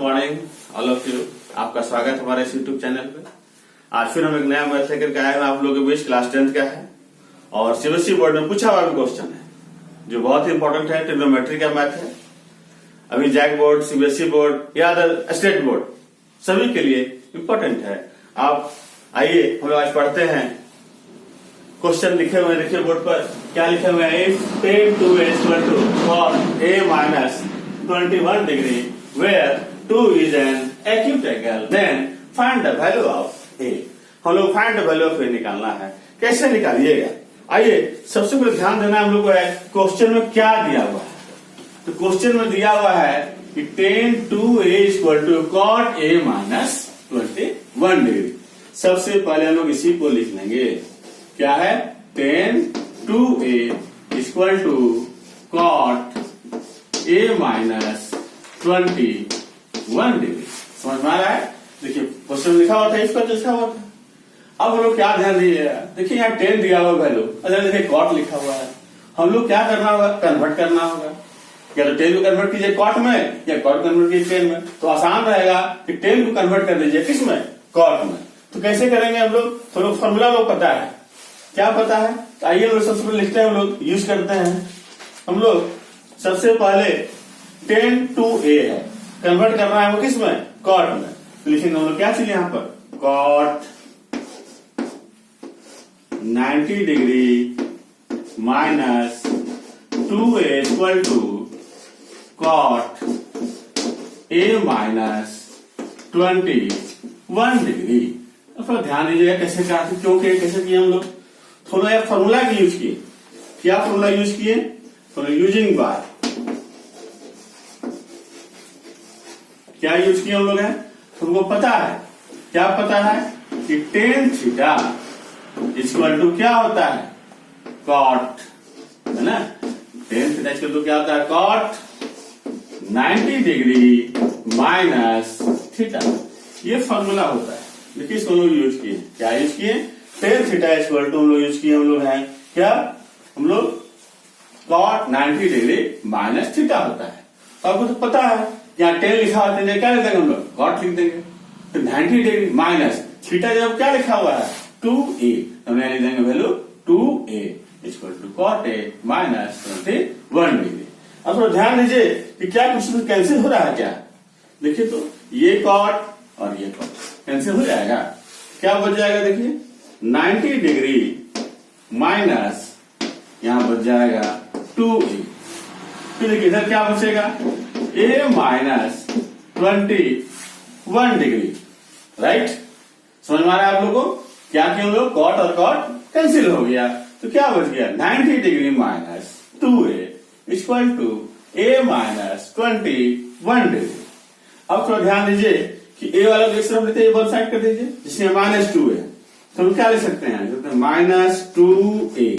Morning all of you. आपका स्वागत है हमारे यूट्यूब चैनल पे। आज फिर हम एक नया मैथ लेकर के आए हैं आप लोगों के बीच। क्लास 10th का है और सीबीएसई बोर्ड में पूछा हुआ भी क्वेश्चन है जो बहुत ही इंपॉर्टेंट है। ट्रिग्नोमेट्री का मैथ है। अभी जैक बोर्ड, सीबीएसई बोर्ड या अदर स्टेट बोर्ड सभी के लिए इंपॉर्टेंट है। आप आइए हम आज पढ़ते हैं। क्वेश्चन लिखे हुए देखिए बोर्ड पर क्या लिखे हुए हैं। If tan 2a equal to cot a minus 21 degree where 2 is an acute angle then find the value of a। हम लोग फाइंड द वैल्यू ऑफ ए निकालना है। कैसे निकालिएगा आइए सबसे पहले ध्यान देना हम लोग को है क्वेश्चन में क्या दिया हुआ है। तो क्वेश्चन में दिया हुआ है कि tan 2a equal to cot a minus 21 degree. सबसे पहले हम लोग इसी को लिख लेंगे। क्या है tan 2a equal to cot a minus 21 degree. समझ में आ रहा है। देखिए क्वेश्चन लिखा हुआ था, इसका लिखा हुआ था। अब हम लोग क्या ध्यान दीजिएगा, देखिए यहाँ tan दिया हुआ वैल्यू, अच्छा देखिए cot लिखा हुआ है। हम लोग क्या करना होगा, कन्वर्ट करना होगा। या तो tan को कन्वर्ट कीजिए cot में या cot कन्वर्ट कीजिए tan में, तो आसान रहेगा कि tan को कन्वर्ट कर दीजिए किस में, cot में। तो कैसे करेंगे हम लोग, तो लोग फॉर्मूला लोग पता है, क्या पता है। तो आइए लोग सबसे पहले लिखते हैं, हम लोग यूज करते हैं। हम लोग सबसे पहले tan 2a है, कन्वर्ट करना है वो किस में, cot में। तो लिखेंगे हम लोग क्या चीज यहाँ पर, cot 90 degree minus 2a equal to cot a minus 21 degree. थोड़ा ध्यान दीजिएगा कैसे क्यों कैसे किए हम लोग। थोड़ा यार फॉर्मूला की यूज किए। क्या फॉर्मूला यूज किए, तो यूजिंग बार क्या यूज किए हम लोग हैं। तुमको पता है, क्या पता है कि tan थीटा इक्वल टू क्या होता है, cot, है ना। tan थीटा इक्वल टू क्या होता है, cot 90 डिग्री माइनस थीटा। ये फॉर्मूला होता है। देखिए इसको हम लोग यूज किए। क्या यूज किए, tan थीटा इक्वल टू हम लोग यूज किए। हम लोग हैं क्या, हम लोग cot 90 डिग्री माइनस थीटा होता है। आपको तो पता है यहाँ tan लिखा होता है, क्या लिख देंगे हम लोग, cot लिख देंगे। तो 90 डिग्री माइनस थीटा जब क्या लिखा हुआ है 2a, तो यहाँ लिख देंगे value 2a equal to cot a minus 21 degree. अब थोड़ा ध्यान दीजिए कि क्या कुछ कैंसिल हो रहा है क्या। देखिए तो ये cot और ये cot कैंसिल हो जाएगा। क्या बच जाएगा, देखिए 90 डिग्री माइनस यहां बच जाएगा 2a। फिर देखिए इधर क्या बचेगा, a माइनस 21 डिग्री। राइट, समझ में आ रहा है आप लोगों को। क्या किया हम लोग, cot और cot कैंसिल हो गया, तो क्या बच गया 90 degree minus 2a equal to a minus 21 degree. अब थोड़ा ध्यान दीजिए कि a वाला को इस तरफ लेते हैं, वन साइड कर दीजिए, जिसमें माइनस 2 है। तो हम क्या ले सकते हैं, माइनस 2a।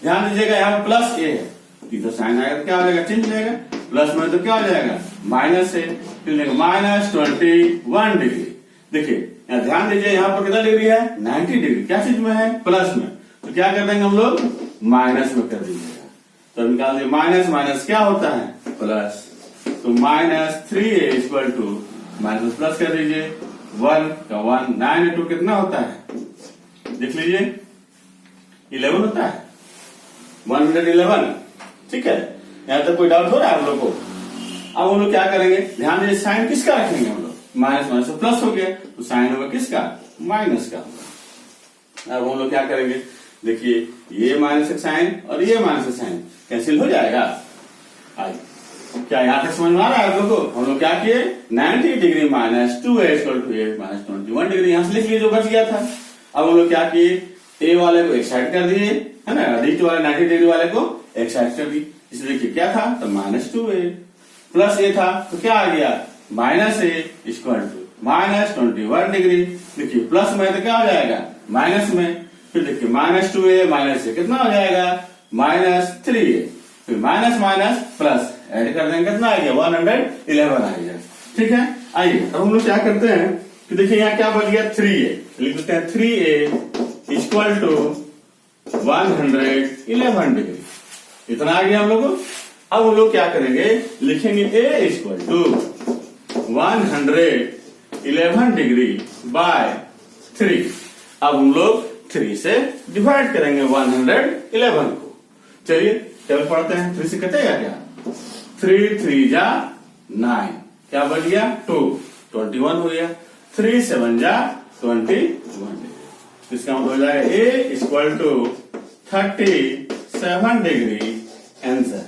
ध्यान दीजिएगा यहाँ प्लस a है, तो साइन आएगा तो क्या हो जाएगा, चेंज हो जाएगा। प्लस में तो क्या हो जाएगा, माइनस है, फिर माइनस 21 डिग्री। देखिए यहाँ ध्यान दीजिए, यहाँ पर कितना डिग्री है, 90 डिग्री। क्या चीज में है, प्लस में। तो क्या कर देंगे हम लोग, माइनस में कर दीजिएगा। तो निकाल दिए माइनस माइनस क्या होता है, प्लस। तो minus 3a equal to minus plus कर दीजिए, 1 का 1, 9 2 कितना होता है, देख लीजिए 11 होता है, 111। ठीक है, यहां तक कोई डाउट हो रहा है हम लोग को। अब हम लोग क्या करेंगे, ध्यान दीजिए साइन किसका रखेंगे हम लोग, माइनस माइनस तो प्लस हो गया, तो साइन होगा किसका, माइनस का। अब हम लोग क्या करेंगे, देखिए ये माइनस साइन और ये माइनस साइन कैंसिल हो जाएगा। आइए क्या यहाँ तक समझ में आ रहा है आप लोगों को। हम लोग क्या किए, 90 degree minus 2a equal to a minus 21 degree यहां से लिख लिए जो बच गया था। अब हम लोग क्या किए, a वाले को एक साइड कर दिए, है ना, रीच वाले 90 डिग्री वाले को एक साइड कर दी। इसलिए देखिए क्या था, तो माइनस 2a प्लस a था, तो क्या आ गया, minus a equal to minus 21 degree. देखिए प्लस में तो क्या हो जाएगा, माइनस में। फिर देखिए माइनस 2a माइनस a कितना हो जाएगा, माइनस 3a। फिर माइनस माइनस प्लस ऐड कर देंगे, कितना आ गया, 111 आ गया। ठीक है, आइए अब हम लोग क्या करते हैं कि देखिए यहाँ क्या बच गया, 3a। लिख देते हैं 3a इक्वल टू 111 डिग्री। इतना आ गया हम लोग को। अब हम लोग क्या करेंगे, लिखेंगे a equal to 111 degree by 3। अब हम लोग 3 से डिवाइड करेंगे 111 को। चलिए टेबल पढ़ते हैं। 3 से कटेगा क्या? 3 3 जा 9, क्या बच गया? 2, 21 हो गया। 3 7 जा 21। इसका मतलब हो जाएगा A equal to 37 degree answer.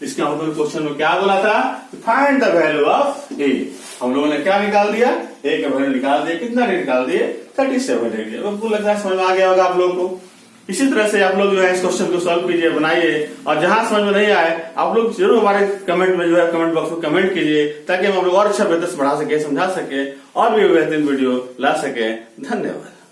इसका मतलब क्वेश्चन में क्या बोला था? Find the value of A। हम लोगों ने क्या निकाल दिया? A का वैल्यू निकाल दिया। कितना निकाल दिए? 37 डिग्री। आपको लग रहा है समझ में आ गया होगा आप लोगों को। इसी तरह से आप लोग जो है इस क्वेश्चन को सॉल्व कीजिए, बनाइए, और जहां समझ में नहीं आए आप लोग जरूर हमारे कमेंट में जो है कमेंट बॉक्स में कमेंट कीजिए, ताकि हम लोग और अच्छा बेहतर से पढ़ा सके, समझा सके और भी बेहतरीन वीडियो ला सके। धन्यवाद।